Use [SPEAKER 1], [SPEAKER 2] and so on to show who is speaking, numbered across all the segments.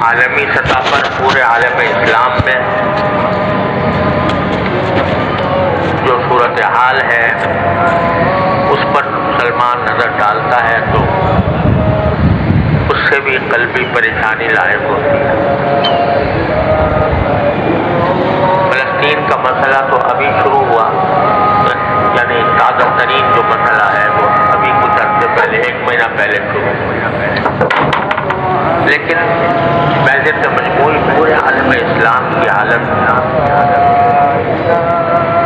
[SPEAKER 1] عالمی سطح پر پورے عالم اسلام میں جو صورتحال ہے اس پر مسلمان نظر ڈالتا ہے تو اس سے بھی قلبی پریشانی لاحق ہوتی ہے۔ فلسطین کا مسئلہ تو ابھی شروع ہوا، یعنی تازہ ترین جو مسئلہ ہے وہ ابھی کچھ عرصے پہلے، 1 مہینہ پہلے شروع ہوا، لیکن بحثیت مجموعی پورے عالم اسلام کی حالت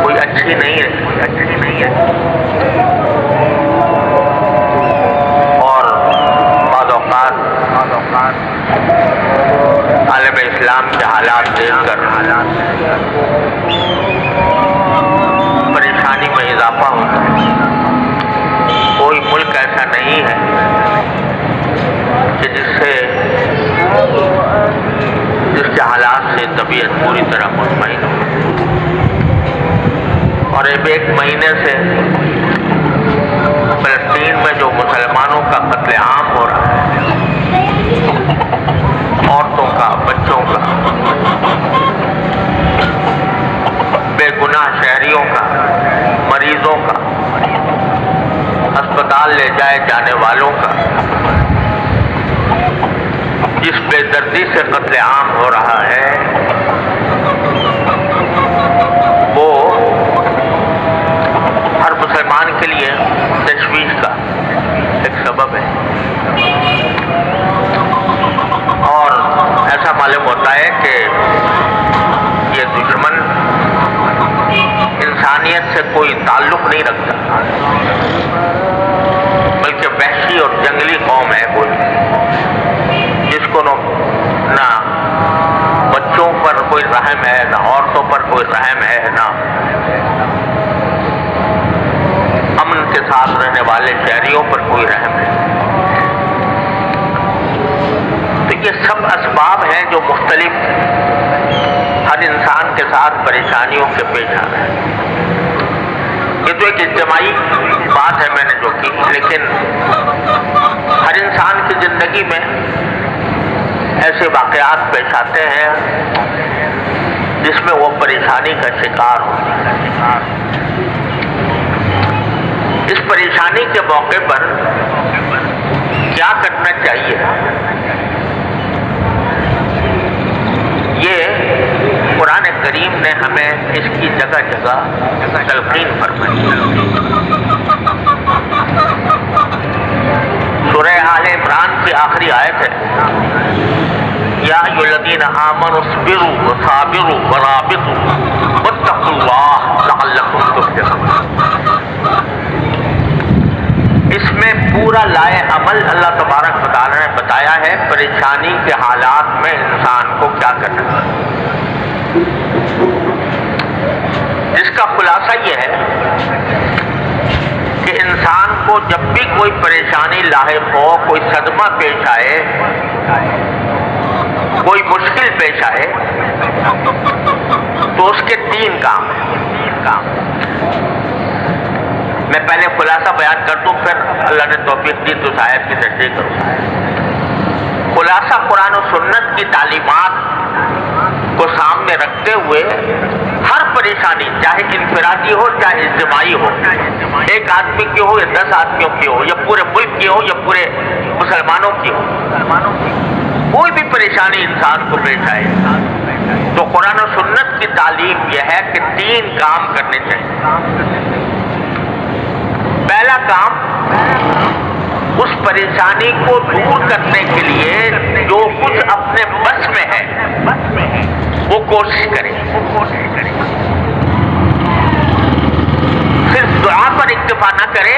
[SPEAKER 1] کوئی اچھی نہیں ہے، اور بعض اوقات عالم اسلام کے حالات دیکھ کر پریشانی میں اضافہ ہوتا ہے۔ کوئی ملک ایسا نہیں ہے کہ جس کے حالات سے طبیعت پوری طرح مطمئن ہو، اور اب 1 مہینے سے فلسطین میں جو مسلمانوں کا قتل عام ہو رہا ہے، عورتوں کا، بچوں کا، بے گناہ شہریوں کا، مریضوں کا، اسپتال لے جائے جانے والوں کا، جس بے دردی سے قتل عام ہو رہا ہے وہ ہر مسلمان کے لیے تشویش کا ایک سبب ہے، اور ایسا معلوم ہوتا ہے کہ یہ دشمن انسانیت سے کوئی تعلق نہیں رکھتا، بلکہ وحشی اور جنگلی قوم ہے کوئی، جس کو نہ بچوں پر کوئی رحم ہے، نہ عورتوں پر کوئی رحم ہے، نہ امن کے ساتھ رہنے والے شہریوں پر کوئی رحم ہے۔ تو یہ سب اسباب ہیں جو مختلف ہر انسان کے ساتھ پریشانیوں کے پیش آ رہے ہیں۔ یہ تو ایک اجتماعی بات ہے میں نے جو کی، لیکن ہر انسان کی زندگی میں ایسے واقعات پیش آتے ہیں جس میں وہ پریشانی کا شکار ہوتا ہے۔ اس پریشانی کے موقع پر کیا کرنا چاہیے، یہ قرآن کریم نے ہمیں اس کی جگہ جگہ تلقین فرمائی۔ سورہ آل عمران کی آخری آیت ہے، یا ایھا الذین آمنوا اصبروا وصابروا ورابطوا واتقوا اللہ لعلکم تفلحون۔ اس میں پورا لائے عمل اللہ تبارک و تعالیٰ نے بتایا ہے پریشانی کے حالات میں انسان کو کیا کرنا ہے، جس کا خلاصہ یہ ہے کہ انسان کو جب بھی کوئی پریشانی لاحق ہو، کوئی صدمہ پیش آئے، کوئی مشکل پیش آئے، تو اس کے 3 کام ہیں۔ میں پہلے خلاصہ بیان کر دوں، پھر اللہ نے توفیق دی تو آیت کی تشریح کروں۔ خلاصہ قرآن و سنت کی تعلیمات کو سامنے رکھتے ہوئے ہر پریشانی، چاہے انفرادی ہو چاہے اجتماعی ہو، 1 آدمی کی ہو یا 10 آدمیوں کی ہو یا پورے ملک کی ہو یا پورے مسلمانوں کی ہو، کوئی بھی پریشانی انسان کو پیش آئے تو قرآن و سنت کی تعلیم یہ ہے کہ 3 کام کرنے چاہیے۔ پہلا کام، اس پریشانی کو دور کرنے کے لیے جو کچھ اپنے بس میں ہے وہ کوشش کرے، صرف دعا پر اکتفا نہ کرے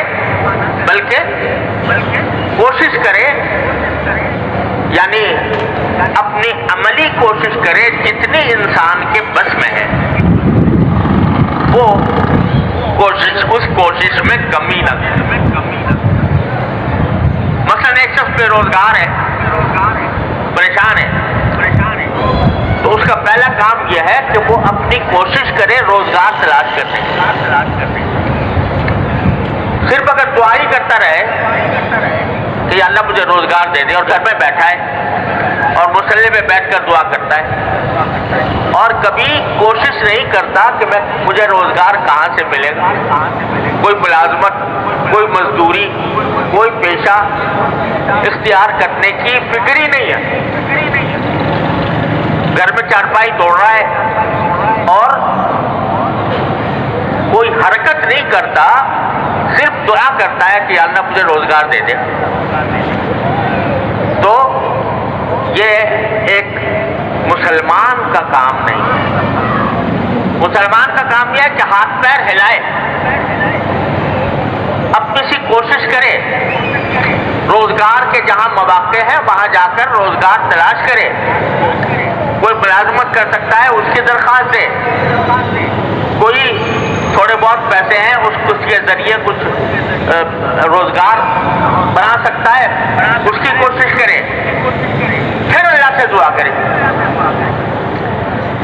[SPEAKER 1] بلکہ کوشش کرے، یعنی اپنی عملی کوشش کرے جتنی انسان کے بس میں ہے وہ اس کوشش میں کمی نہ کرے۔ مثلا ایک شخص بے روزگار ہے، پریشان ہے، تو اس کا پہلا کام یہ ہے کہ وہ اپنی کوشش کرے روزگار تلاش کرنے کی۔ صرف اگر دعا ہی کرتا رہے کہ یا اللہ مجھے روزگار دے دے، اور گھر میں بیٹھا ہے اور مصلی پہ بیٹھ کر دعا کرتا ہے، اور کبھی کوشش نہیں کرتا کہ مجھے روزگار کہاں سے ملے گا، کوئی ملازمت، کوئی مزدوری، کوئی پیشہ اختیار کرنے کی فکر ہی نہیں ہے، گھر میں چارپائی توڑ رہا ہے اور کوئی حرکت نہیں کرتا، صرف دعا کرتا ہے کہ اللہ مجھے روزگار دے دے۔ تو یہ ایک مسلمان کا کام نہیں ہے۔ مسلمان کا کام یہ ہے کہ ہاتھ پیر ہلائے، اپنی سی کوشش کرے، روزگار کے جہاں مواقع ہیں وہاں جا کر روزگار تلاش کرے، کوئی ملازمت کر سکتا ہے اس کی درخواست دے، کوئی تھوڑے بہت پیسے ہیں اس کے ذریعے کچھ روزگار بنا سکتا ہے، اس کی کوشش کرے، پھر اللہ سے دعا کرے۔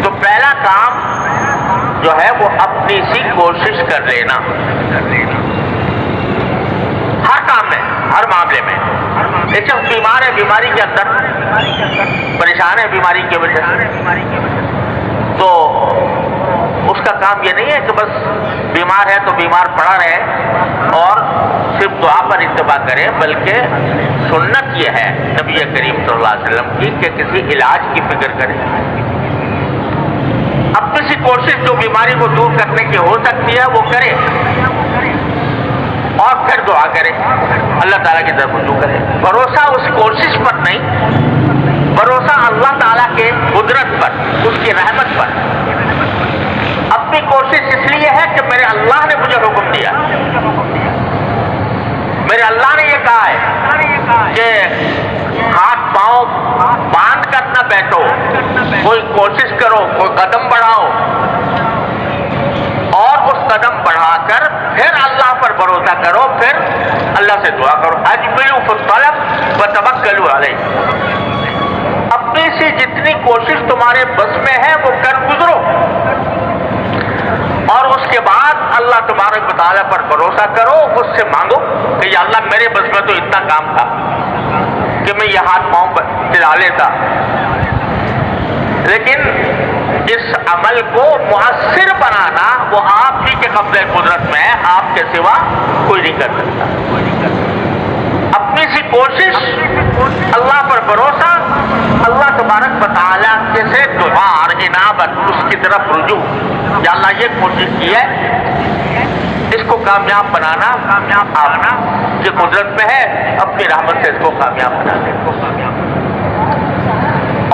[SPEAKER 1] تو پہلا کام جو ہے وہ اپنی سی کوشش کر لینا، ہر کام میں، ہر معاملے میں۔ ایک شخص بیمار ہے، بیماری کے اندر پریشان ہے بیماری کی وجہ سے، تو اس کا کام یہ نہیں ہے کہ بس بیمار ہے تو بیمار پڑا رہے اور صرف دعا پر اتباع کرے، بلکہ سنت یہ ہے نبی کریم صلی اللہ علیہ وسلم کی کہ کسی علاج کی فکر کرے، اپنی سی کوشش جو بیماری کو دور کرنے کی ہو سکتی ہے وہ کرے، اور پھر دعا کرے، اللہ تعالیٰ کی طرف رجوع کرے۔ بھروسہ اس کوشش پر نہیں، بھروسہ اللہ تعالیٰ کے قدرت پر، اس کی رحمت پر۔ اپنی کوشش اس لیے ہے کہ میرے اللہ نے مجھے حکم دیا، میرے اللہ نے یہ کہا ہے کہ ہاتھ پاؤں باندھ کر نہ بیٹھو، کوئی کوشش کرو، کوئی قدم بڑھاؤ، اور اس قدم بڑھا کر پھر اللہ پر بھروسہ کرو، پھر اللہ سے دعا کرو۔ اجملوا فی الطلب وتوکلوا علیہ، اپنی سی جتنی کوشش تمہارے بس میں ہے وہ کر گزرو، اور اس کے بعد اللہ تبارک و تعالیٰ پر بھروسہ کرو، اس سے مانگو کہ یا اللہ میرے بس میں تو اتنا کام تھا کہ میں یہ ہاتھ پاؤں چلا لیتا، لیکن اس عمل کو مؤثر بنانا وہ آپ ہی کے قبضہ قدرت میں ہے، آپ کے سوا کوئی نہیں کر سکتا۔ اپنی سی کوشش، اللہ پر بھروسہ، اللہ تبارک و تعالیٰ کے سے دعا اور انابت، اس کی طرف رجوع، یا اللہ یہ کوشش کی ہے، اس کو کامیاب بنانا آپ کی قدرت میں ہے، اپنی رحمت سے اس کو کامیاب بنا دے۔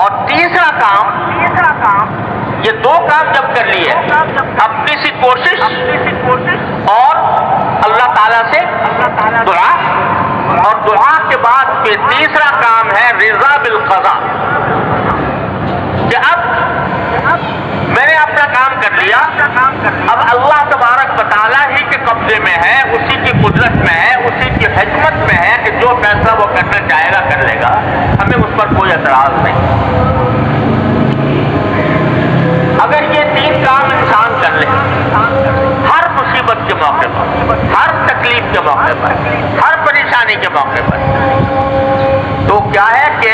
[SPEAKER 1] اور تیسرا کام، یہ دو کام جب کر لیے، اپنی سی کوشش اور اللہ تعالیٰ سے دعا، اور دعا کے بعد پھر تیسرا کام ہے رضا بالقضاء، کہ اب میں نے اپنا کام کر لیا، اب اللہ تبارک و تعالیٰ ہی کے قبضے میں ہے، اسی کی قدرت میں ہے، اسی کی حکمت میں ہے کہ جو فیصلہ وہ کرنا چاہے گا کر لے گا، ہمیں اس پر کوئی اعتراض نہیں۔ اگر یہ تین کام انسان کر لے، ہر مصیبت کے موقع پر، ہر تکلیف کے موقع پر، ہر پریشانی کے موقع پر، تو کیا ہے کہ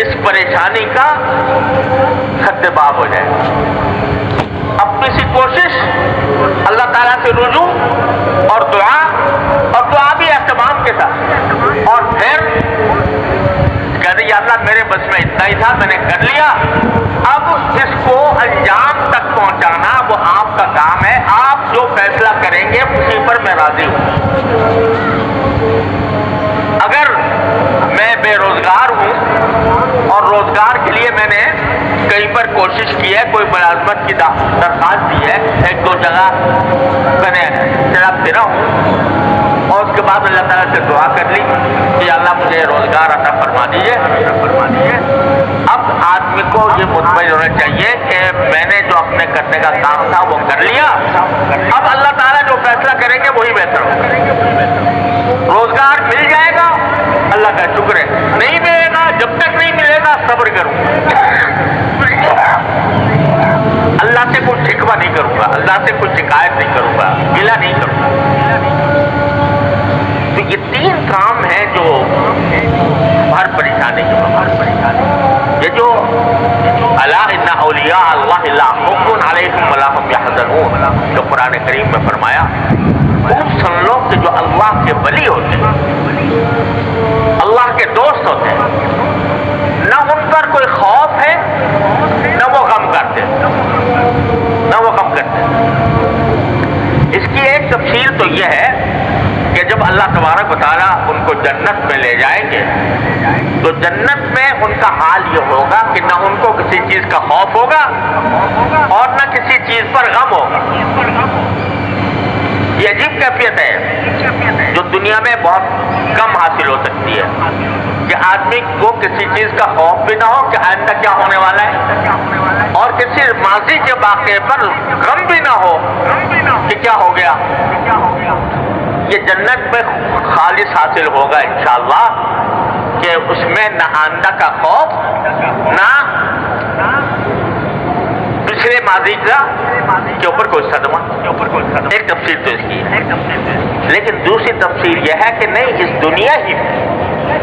[SPEAKER 1] اس پریشانی کا سد باب ہو جائے۔ اپنی سی کوشش، اللہ تعالیٰ سے رجوع اور دعا بھی اہتمام کے ساتھ، اور پھر کہتے یا اللہ میرے بس میں اتنا ہی تھا، میں نے کر لیا، اب اس کو انجام تک پہنچانا وہ آپ کا کام ہے، آپ جو فیصلہ کریں گے اسی پر میں راضی ہوں۔ اگر میں بے روزگار ہوں اور روزگار کے لیے میں نے کہیں پر کوشش کی ہے، کوئی ملازمت کی درخواست دی ہے، ایک دو جگہ میں نے چلا پھرا ہوں، اور اس کے بعد اللہ تعالیٰ سے دعا کر لی کہ اللہ مجھے روزگار عطا فرما دیجیے۔ اب آدمی کو یہ مطمئن ہونا چاہیے کہ میں نے جو اپنے کرنے کا کام تھا وہ کر لیا، اب اللہ تعالیٰ جو فیصلہ کریں گے وہی بہتر ہوگا۔ روزگار مل جائے گا اللہ کا شکر ہے، نہیں ملے گا، جب تک نہیں ملے گا صبر کروں، اللہ سے کوئی شکوہ نہیں کروں گا، اللہ سے کوئی شکایت نہیں کروں گا، گلہ نہیں کروں گا۔ تو یہ تین کام ہیں جو اولیاء اللہ لا خوف علیہم ولا هم یحزنون، جو قرآن کریم میں فرمایا خوب سن لو کہ جو اللہ کے ولی ہوتے ہیں، اللہ کے دوست ہوتے ہیں، نہ ان پر کوئی خوف ہے نہ وہ غم کرتے، اس کی ایک تفسیر تو یہ ہے کہ جب اللہ تبارک و تعالیٰ ان کو جنت میں لے جائیں گے تو جنت میں ان کا حال یہ ہوگا کہ نہ ان کو کسی چیز کا خوف ہوگا اور نہ کسی چیز پر غم ہوگا۔ یہ عجیب کیفیت ہے جو دنیا میں بہت کم حاصل ہو سکتی ہے کہ آدمی کو کسی چیز کا خوف بھی نہ ہو کہ آئندہ کیا ہونے والا ہے، اور کسی ماضی کے واقعے پر غم بھی نہ ہو کہ کیا ہو گیا۔ یہ جنت میں خالص حاصل ہوگا انشاءاللہ کہ اس میں نہ آئندہ کا خوف نہ پچھلے ماضی کا کے اوپر کوئی صدمہ۔ ایک تفسیر تو اس کی ہے، لیکن دوسری تفسیر یہ ہے کہ نہیں، اس دنیا ہی میں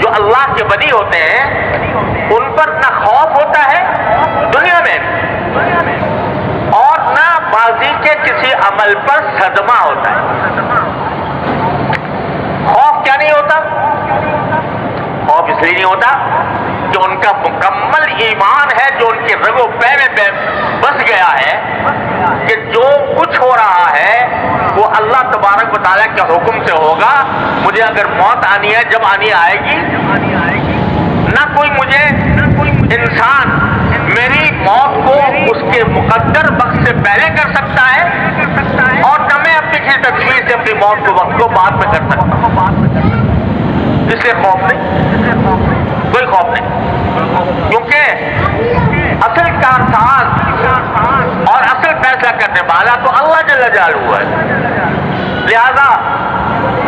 [SPEAKER 1] جو اللہ کے ولی ہوتے ہیں ان پر نہ خوف ہوتا ہے دنیا میں اور نہ ماضی کے کسی عمل پر صدمہ ہوتا ہے۔ خوف کیا نہیں ہوتا؟ خوف اس لیے نہیں ہوتا کہ ان کا مکمل ایمان ہے جو ان کے رگ و پے میں بس گیا ہے کہ جو کچھ ہو رہا ہے وہ اللہ تبارک و تعالیٰ کے حکم سے ہوگا۔ مجھے اگر موت آنی ہے جب آنی آئے گی، نہ کوئی مجھے انسان میری موت کو اس کے مقدر وقت سے پہلے کر سکتا ہے اور نہ میں اپنی کسی تدبیر سے اپنی موت کو وقت کو بعد میں کر سکتا ہوں۔ اس لیے خوف نہیں، کوئی خوف نہیں، کیونکہ اصل کارساز اور اصل فیصلہ کرنے والا تو اللہ جل جلالہ ہے، لہذا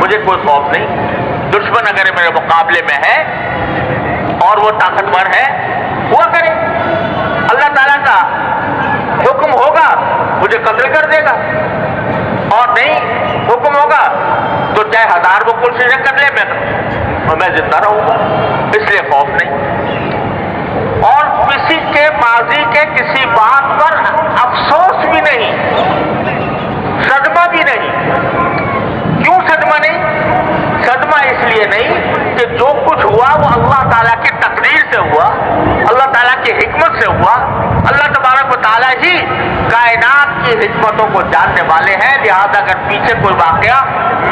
[SPEAKER 1] مجھے کوئی خوف نہیں۔ دشمن اگر میرے مقابلے میں ہے اور وہ طاقتور ہے ہوا کرے، اللہ تعالیٰ کا حکم ہوگا مجھے قتل کر دے گا، اور نہیں حکم ہوگا تو چاہے 1000 وہ کوششیں کر لے میں زندہ رہوں گا، اس لیے خوف نہیں۔ اور کسی کے ماضی کے کسی بات پر افسوس بھی نہیں، صدمہ بھی نہیں۔ کیوں صدمہ نہیں؟ صدمہ اس لیے نہیں کہ جو کچھ ہوا وہ اللہ تعالیٰ کی تقدیر سے ہوا، اللہ تعالیٰ کی حکمت سے ہوا۔ اللہ تبارک و تعالیٰ ہی کائنات کی حکمتوں کو جاننے والے ہیں، لہذا اگر پیچھے کوئی واقعہ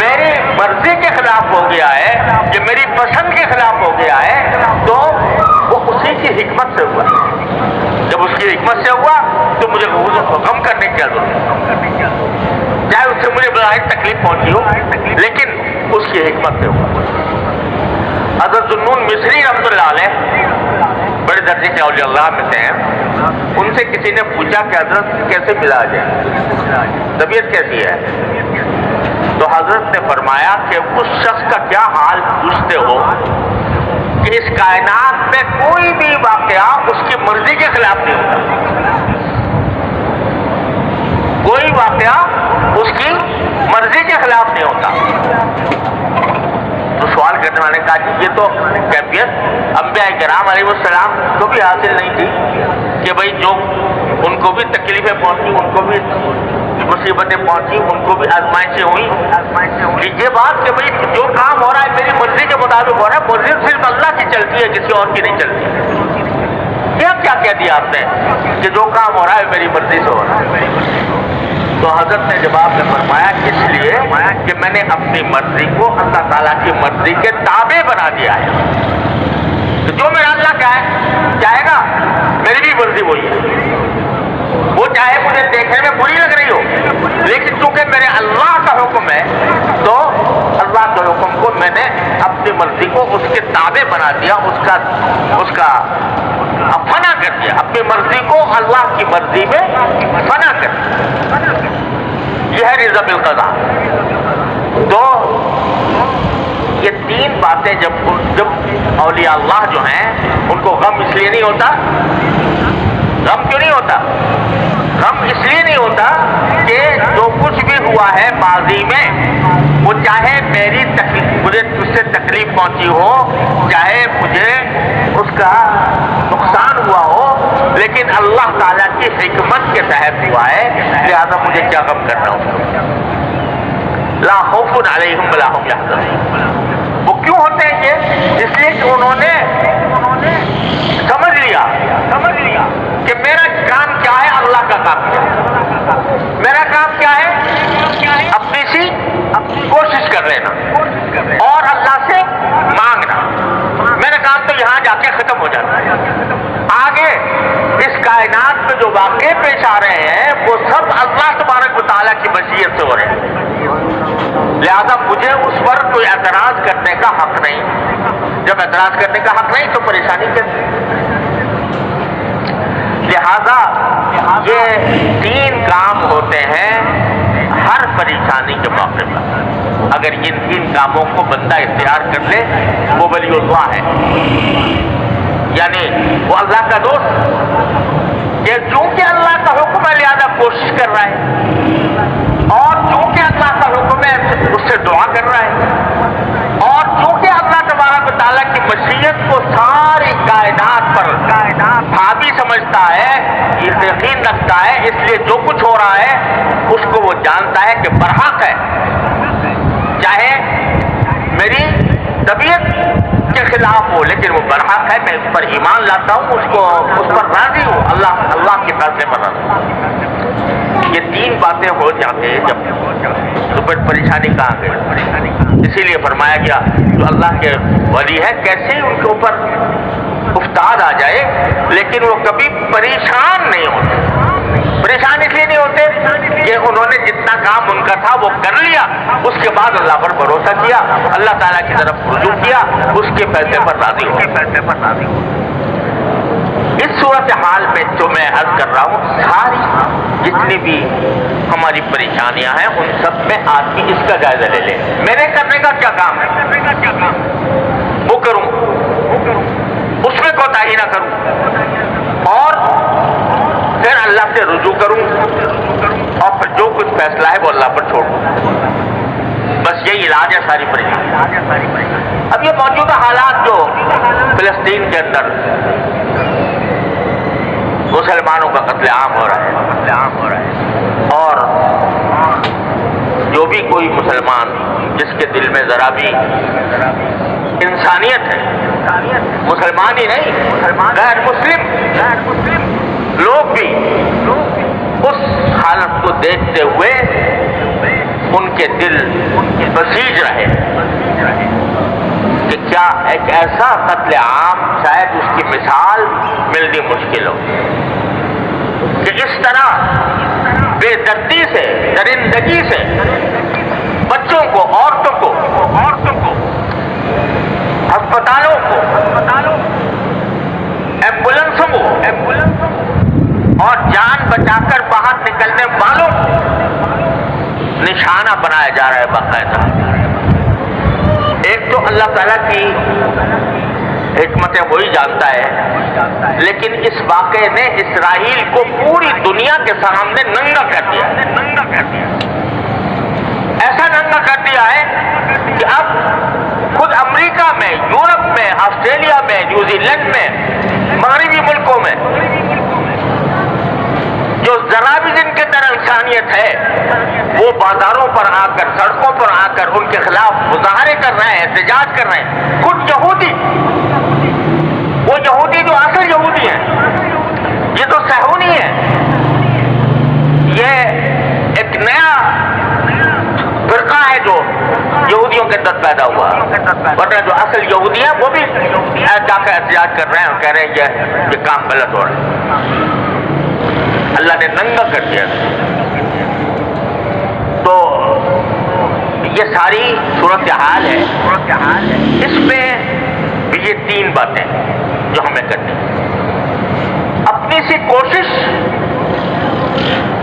[SPEAKER 1] میری مرضی کے خلاف ہو گیا ہے یا میری پسند کے خلاف ہو گیا ہے تو وہ اسی کی حکمت سے ہوا۔ جب اس کی حکمت سے ہوا تو مجھے غم کرنے کی ضرورت ہے، چاہے اس سے مجھے بظاہر تکلیف پہنچی ہو لیکن اس کی حکمت سے ہوا۔ حضرت ذوالنون مصری رحمۃ اللہ علیہ بڑے درجے کے اولیاء اللہ میں سے ہیں، ان سے کسی نے پوچھا کہ حضرت کیسے مزاج ہے، طبیعت کیسی ہے؟ تو حضرت نے فرمایا کہ اس شخص کا کیا حال پوچھتے ہو کہ اس کائنات میں کوئی بھی واقعہ اس کی مرضی کے خلاف نہیں ہوتا، کوئی واقعہ اس کی مرضی کے خلاف نہیں ہوتا۔ تو سوال کرنے والے نے کہا کہ یہ تو کیفیت انبیاء کرام علیہ السلام کو بھی حاصل نہیں تھی کہ بھئی جو ان کو بھی تکلیفیں پہنچی، ان کو بھی مصیبتیں پہنچی، ان کو بھی آزمائشیں ہوئی۔ یہ بات کہ بھئی جو کام ہو رہا ہے میری مرضی کے مطابق ہو رہا ہے، مرضی صرف اللہ کی چلتی ہے، کسی اور کی نہیں چلتی۔ یہ کیا کہہ دیا آپ نے کہ جو کام ہو رہا ہے میری مرضی سے ہو رہا ہے؟ تو حضرت نے جواب میں فرمایا اس لیے کہ میں نے اپنی مرضی کو اللہ تعالیٰ کی مرضی کے تابع بنا دیا ہے۔ جو میرا اللہ چاہے گا میری بھی مرضی وہی ہے، وہ چاہے مجھے دیکھنے میں بری لگ رہی ہو لیکن چونکہ میرے اللہ کا حکم ہے تو اللہ کے حکم کو میں نے اپنی مرضی کو اس کے تابع بنا دیا، اس کا فنا کر دیا، اپنی مرضی کو اللہ کی مرضی میں فنا کر دیا۔ یہ ہے رضا بالقضاء۔ تو یہ تین باتیں جب اولیاء اللہ جو ہیں ان کو غم اس لیے نہیں ہوتا، غم کیوں نہیں ہوتا؟ غم اس لیے نہیں ہوتا کہ جو کچھ بھی ہوا ہے ماضی میں وہ چاہے مجھے اس سے تکلیف پہنچی ہو، چاہے مجھے اس کا نقصان ہوا ہو، لیکن اللہ تعالیٰ کی حکمت کے تحت ہوا ہے، لہذا مجھے کیا غم کرنا ہوگا۔ لا خوف علیہم ولا هم یحزنون۔ وہ کیوں ہوتے ہیں یہ؟ اس لیے کہ انہوں نے سمجھ لیا کہ میرا کام کیا ہے، اللہ کا کام کیا ہے۔ میرا کام کیا ہے؟ اپنی سی کوشش کر لینا اور اللہ سے مانگنا۔ میرا کام تو یہاں جا کے ختم ہو جاتا ہے۔ آگے اس کائنات میں جو واقعے پیش آ رہے ہیں وہ سب اللہ تبارک و تعالیٰ کی مشیت سے ہو رہے ہیں، لہذا مجھے اس پر کوئی اعتراض کرنے کا حق نہیں۔ جب اعتراض کرنے کا حق نہیں تو پریشانی کیسے؟ لہذا یہ 3 کام ہوتے ہیں ہر پریشانی کے موقع پر۔ اگر ان 3 کاموں کو بندہ اختیار کر لے وہ ولی اللہ ہے، یعنی وہ اللہ کا دوست، کہ چونکہ اللہ کا حکم ہے لہذا کوشش کر رہا ہے، اور چونکہ اللہ کا حکم ہے اس سے دعا کر رہا ہے، اور چونکہ اللہ تبارک و تعالیٰ کی مشیت کو ساری کائنات پر حاوی سمجھتا ہے، یقین رکھتا ہے، اس لیے جو کچھ ہو رہا ہے اس کو وہ جانتا ہے کہ برحق ہے، چاہے میری طبیعت کے خلاف ہو لیکن وہ برحق ہے، میں اس پر ایمان لاتا ہوں، اس پر راضی ہوں، اللہ کے فیصلے پر راضی ہوں۔ یہ 3 باتیں ہو جاتے ہیں جب تو پھر پریشانی کہاں گئی؟ اسی لیے فرمایا گیا جو اللہ کے ولی ہے کیسے ان کے اوپر افتاد آ جائے لیکن وہ کبھی پریشان نہیں ہوتے۔ پریشان اس لیے نہیں ہوتے کہ انہوں نے جتنا کام ان کا تھا وہ کر لیا، اس کے بعد اللہ پر بھروسہ کیا، اللہ تعالیٰ کی طرف رجوع کیا، اس کے فیصلے پر راضی ہو۔ اس صورتحال میں جو میں عرض کر رہا ہوں، ساری جتنی بھی ہماری پریشانیاں ہیں ان سب میں آدمی اس کا جائزہ لے لے، میرے کرنے کا کیا کام ہے، وہ کروں، اس میں کوتاہی نہ کروں، اور پھر اللہ سے رجوع کروں، اور پھر جو کچھ فیصلہ ہے وہ اللہ پر چھوڑ دوں۔ بس یہی علاج ہے ساری پریشانی۔ اب یہ موجودہ حالات جو فلسطین کے اندر مسلمانوں کا قتل عام ہو رہا ہے، اور جو بھی کوئی مسلمان جس کے دل میں ذرا بھی انسانیت ہے، مسلمان ہی نہیں غیر مسلم لوگ بھی اس حالت کو دیکھتے ہوئے ان کے دل بسیج رہے کہ کیا ایک ایسا قتل عام شاید اس کی مثال ملنی مشکل ہو کہ اس طرح بے دردی سے، درندگی سے بچوں کو، عورتوں کو، ہسپتالوں کو، ایمبولینسوں کو اور جان بچا کر باہر نکلنے والوں کو نشانہ بنایا جا رہا ہے باقاعدہ۔ ایک تو اللہ تعالیٰ کی حکمتیں وہی جانتا ہے، لیکن اس واقعے نے اسرائیل کو پوری دنیا کے سامنے ننگا کر دیا، ایسا ننگا کر دیا ہے کہ اب خود امریکہ میں، یورپ میں، آسٹریلیا میں، نیوزی لینڈ میں، مغربی ملکوں میں جو ذرا بھی جن کے اندر انسانیت ہے وہ بازاروں پر آ کر، سڑکوں پر آ کر ان کے خلاف مظاہرے کر رہے ہیں، احتجاج کر رہے ہیں۔ خود یہودی، وہ یہودی جو اصل یہودی ہیں، یہ تو صہیونی ہے، یہ ایک نیا فرقہ ہے جو یہودیوں کے اندر پیدا ہوا، ورنہ جو اصل یہودی ہیں وہ بھی جا کر احتجاج کر رہے ہیں اور کہہ رہے ہیں یہ کام غلط ہو رہا ہے۔ اللہ نے ننگا کر دیا۔ تو یہ ساری صورتحال ہے، اس میں بھی یہ 3 باتیں جو ہمیں کرنی ہیں، اپنی سی کوشش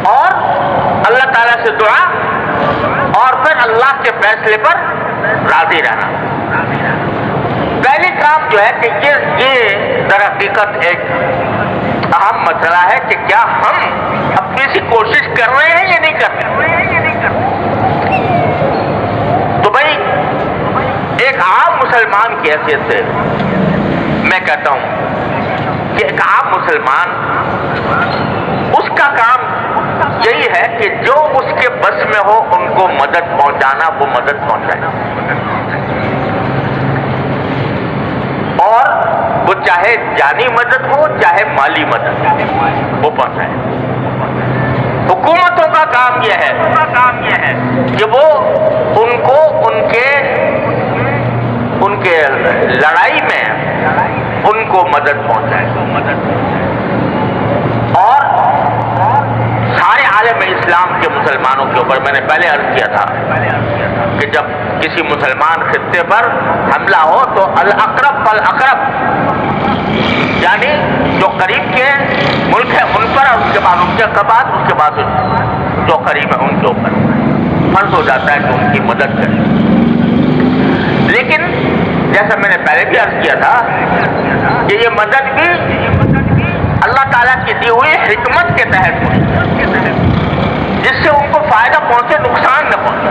[SPEAKER 1] اور اللہ تعالیٰ سے دعا، اور پھر اللہ کے فیصلے پر راضی رہنا۔ پہلی کام جو ہے کہ یہ در حقیقت ایک اہم مسئلہ ہے کہ کیا ہم اپنی سی کوشش کر رہے ہیں یا نہیں کر رہے۔ تو بھائی ایک عام مسلمان کی حیثیت سے میں کہتا ہوں کہ ایک عام مسلمان اس کا کام یہی ہے کہ جو اس کے بس میں ہو ان کو مدد پہنچانا، وہ مدد پہنچائے، اور وہ چاہے جانی مدد ہو چاہے مالی مدد وہ پہنچائے۔ حکومتوں کا کام یہ ہے کہ وہ ان کو ان کے لڑائی میں ان کو مدد پہنچائے، اور سارے عالم اسلام کے مسلمانوں کے اوپر، میں نے پہلے عرض کیا تھا کہ جب کسی مسلمان خطے پر حملہ ہو تو الاقرب فالاقرب، یعنی جو قریب کے ملک ہے ان پر، اور اس کے بعد ان کے بعد جو قریب ہے ان کے اوپر فرض ہو جاتا ہے کہ ان کی مدد کرے۔ لیکن جیسا میں نے پہلے بھی عرض کیا تھا کہ یہ مدد بھی اللہ تعالیٰ کی دی ہوئی حکمت کے تحت ہوئی، جس سے ان کو فائدہ پہنچے، نقصان نہ پہنچے۔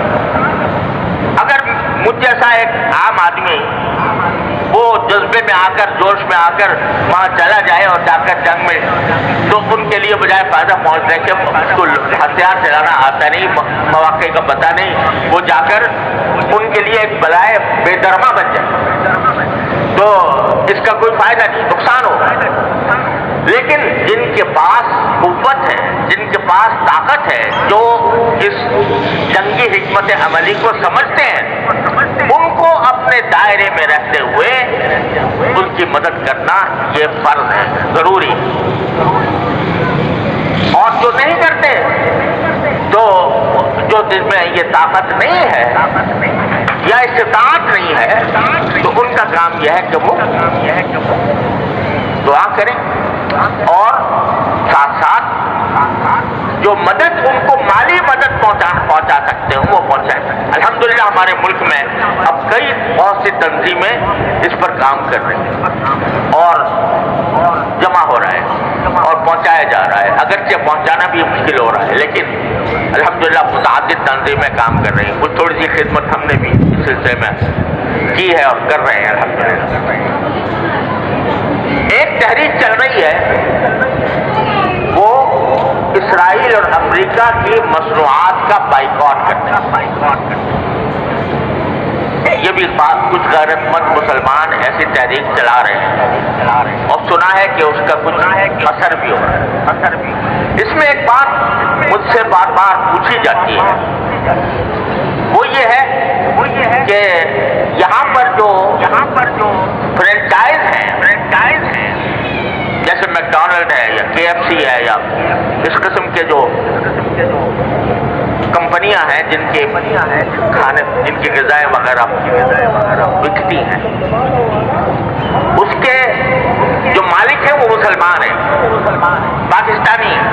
[SPEAKER 1] اگر مجھ جیسا ایک عام آدمی وہ جذبے میں آ کر، جوش میں آ کر وہاں چلا جائے اور جا کر جنگ میں، تو ان کے لیے بجائے فائدہ پہنچنے کے اس کو ہتھیار چلانا آتا نہیں، مواقع کا پتہ نہیں، وہ جا کر ان کے لیے ایک بلائے بے درما بن جائے تو اس کا کوئی فائدہ نہیں، نقصان ہوگا۔ لیکن جن کے پاس قوت ہے، جن کے پاس طاقت ہے، جو اس جنگی حکمت عملی کو سمجھتے ہیں، ان کو اپنے دائرے میں رہتے ہوئے ان کی مدد کرنا یہ فرض ہے، ضروری ہے۔ اور جو نہیں کرتے، تو جو جن میں یہ طاقت نہیں ہے یا استطاعت نہیں ہے، تو ان کا کام یہ ہے کہ وہ دعا کریں، اور ساتھ ساتھ جو مدد ان کو مالی مدد پہنچا سکتے ہیں وہ پہنچائیں۔ الحمدللہ ہمارے ملک میں اب کئی بہت سی تنظیمیں اس پر کام کر رہی ہیں اور جمع ہو رہا ہے اور پہنچایا جا رہا ہے، اگرچہ پہنچانا بھی مشکل ہو رہا ہے، لیکن الحمدللہ متعدد تنظیمیں کام کر رہی ہیں۔ کچھ تھوڑی سی خدمت ہم نے بھی اس سلسلے میں کی ہے اور کر رہے ہیں الحمدللہ۔ ایک تحریک چل رہی ہے، وہ اسرائیل اور امریکہ کی مصنوعات کا بائیکاٹ کرنا۔ یہ بھی بات کچھ غیرت مند مسلمان ایسی تحریک چلا رہے ہیں اور سنا ہے کہ اس کا کچھ اثر بھی ہو رہا ہے۔ اس میں ایک بات مجھ سے بار بار پوچھی جاتی ہے، وہ یہ ہے کہ یہاں پر جو فرینچائز ہیں، جیسے میکڈونلڈ ہے یا KFC ہے یا اس قسم کے جو کمپنیاں ہیں جن کے کھانے، جن کی غذائیں وغیرہ بکتی ہیں، اس کے جو مالک ہیں وہ مسلمان ہیں، پاکستانی ہیں۔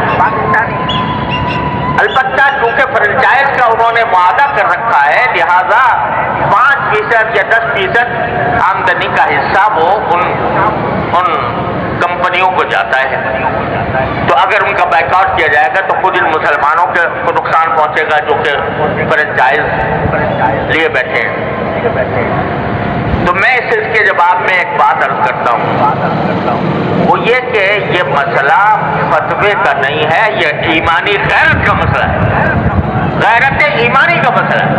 [SPEAKER 1] البتہ چونکہ فرنچائز کا انہوں نے معاہدہ کر رکھا ہے، لہذا 5% یا 10% آمدنی کا حصہ وہ ان کمپنیوں کو جاتا ہے۔ تو اگر ان کا بائیکاٹ کیا جائے گا تو خود ان مسلمانوں کو نقصان پہنچے گا جو کہ فرنچائز لیے بیٹھے ہیں۔ تو میں اس کے جواب میں ایک بات عرض کرتا ہوں، وہ یہ کہ یہ مسئلہ فتوے کا نہیں ہے، یہ ایمانی غیرت کا مسئلہ ہے، غیرت ایمانی کا مسئلہ ہے۔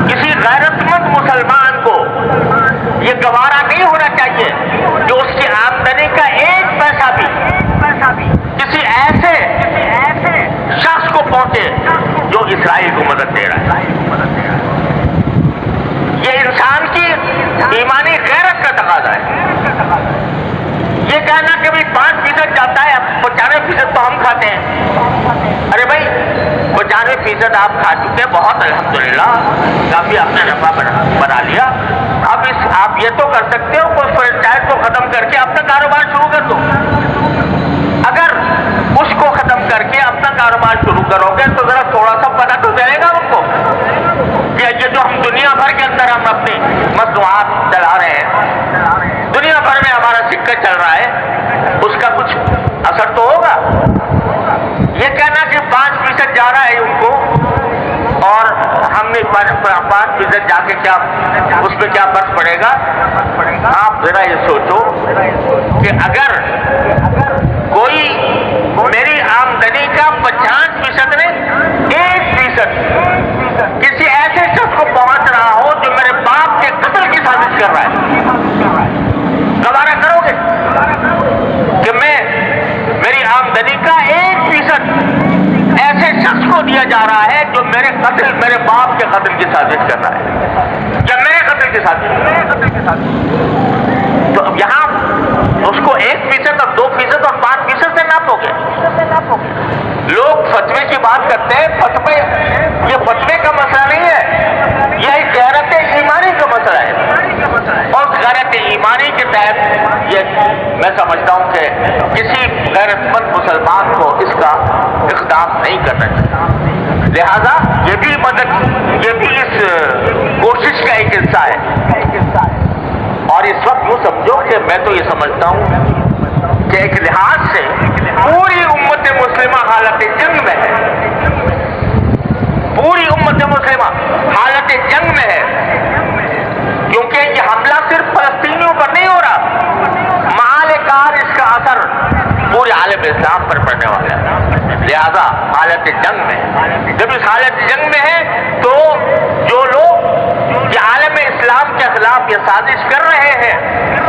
[SPEAKER 1] کسی غیرت مند مسلمان کو یہ گوارا نہیں ہونا چاہیے کہ اس کی آمدنی کا 1 پیسہ بھی کسی ایسے شخص کو پہنچے جو اسرائیل کو مدد دے رہا ہے۔ یہ انسان کی ایمانی غیرت کا تقاضا ہے۔ یہ کہنا کہ 5% جاتا ہے، 95% تو ہم کھاتے ہیں۔ ارے بھائی 95% آپ کھا چکے ہیں، بہت الحمدللہ، کافی آپ نے نفع بنا لیا۔ اب آپ یہ تو کر سکتے ہو، کوئی فرنچائز کو ختم کر کے اپنا کاروبار شروع کر دو۔ اگر اس کو ختم کر کے اپنا کاروبار شروع کرو گے تو ذرا تھوڑا سا پتہ تو چلے گا ان کو کہ یہ جو ہم دنیا بھر کے اندر ہم اپنی مصنوعات چلا رہے ہیں، دنیا بھر میں ہمارا سکہ چل رہا ہے، اس کا کچھ اثر تو ہوگا۔ یہ کہنا کہ 5% جا رہا ہے ان کو اور ہم نے 5% مسجد جا کے کیا اس پہ کیا فرق پڑے گا؟ آپ ذرا یہ سوچو کہ اگر کوئی میری آمدنی کا 50% نہیں 1% کسی ایسے شخص کو پہنچ رہا ہو جو میرے باپ کے قتل کی سازش کر رہا ہے، گوارا کرو گے کہ میری آمدنی کا 1% ایسے شخص کو دیا جا رہا ہے جو میرے باپ کے قتل کی سازش کر رہا ہے یا میرے قتل کی سازش؟ تو اب یہاں اس کو 1% اور 2% اور 5% سے ناپو گے؟ لوگ فتوے کی بات کرتے ہیں، یہ فتوے کا مسئلہ نہیں ہے، یہ غیرت ایمانی کا مسئلہ ہے، اور غیرت ایمانی کے تحت یہ میں سمجھتا ہوں کہ کسی غیرت مند مسلمان کو اس کا اقدام نہیں کرنا چاہیے، لہذا یہ بھی اس کوشش کا ایک حصہ ہے۔ اور اس وقت یوں سمجھو کہ میں تو یہ سمجھتا ہوں کہ ایک لحاظ سے پوری امت مسلمہ حالت جنگ میں ہے، پوری امت مسلمہ حالت جنگ میں ہے، کیونکہ یہ حملہ صرف فلسطینیوں پر نہیں ہو رہا، معال کار اس کا اثر پورے عالم اسلام پر پڑنے والا ہے، لہذا حالت جنگ میں ہے۔ جب اس حالت جنگ میں ہے تو جو لوگ یہ عالم اسلام کے خلاف یہ سازش کر رہے ہیں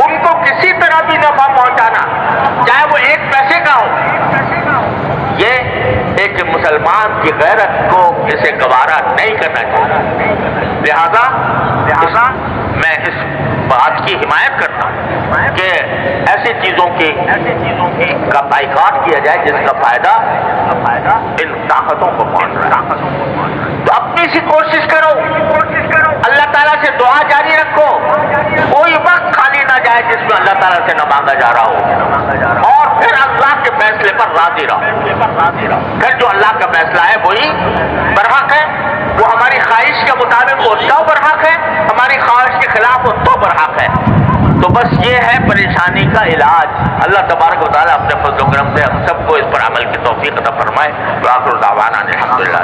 [SPEAKER 1] ان کو کسی طرح بھی نفع پہنچانا، چاہے وہ 1 پیسے کا ہو، یہ ایک مسلمان کی غیرت کو اسے گوارا نہیں کرنا چاہیے۔ لہذا میں اس بات کی حمایت کرتا ہوں کہ ایسی چیزوں کا بائیکاٹ کیا جائے جس کا فائدہ ان طاقتوں کو پہنچ رہا ہے۔ تو اپنی سی کوشش کرو، اللہ تعالیٰ سے دعا جاری رکھو، کوئی وقت خالی نہ جائے جس میں اللہ تعالیٰ سے نہ مانگا جا رہا ہو، اور پھر اللہ کے فیصلے پر راضی رہو۔ پھر جو اللہ کا فیصلہ ہے وہی برحق ہے، وہ ہماری خواہش کے مطابق ہو تو برحق ہے، ہماری خواہش کے خلاف ہو تو برحق ہے۔ تو بس یہ ہے پریشانی کا علاج۔ اللہ تبارک و تعالیٰ اپنے فضل و کرم سے ہم سب کو اس پر عمل کی توفیق عطا فرمائے۔ وآخر دعوانا الحمدللہ۔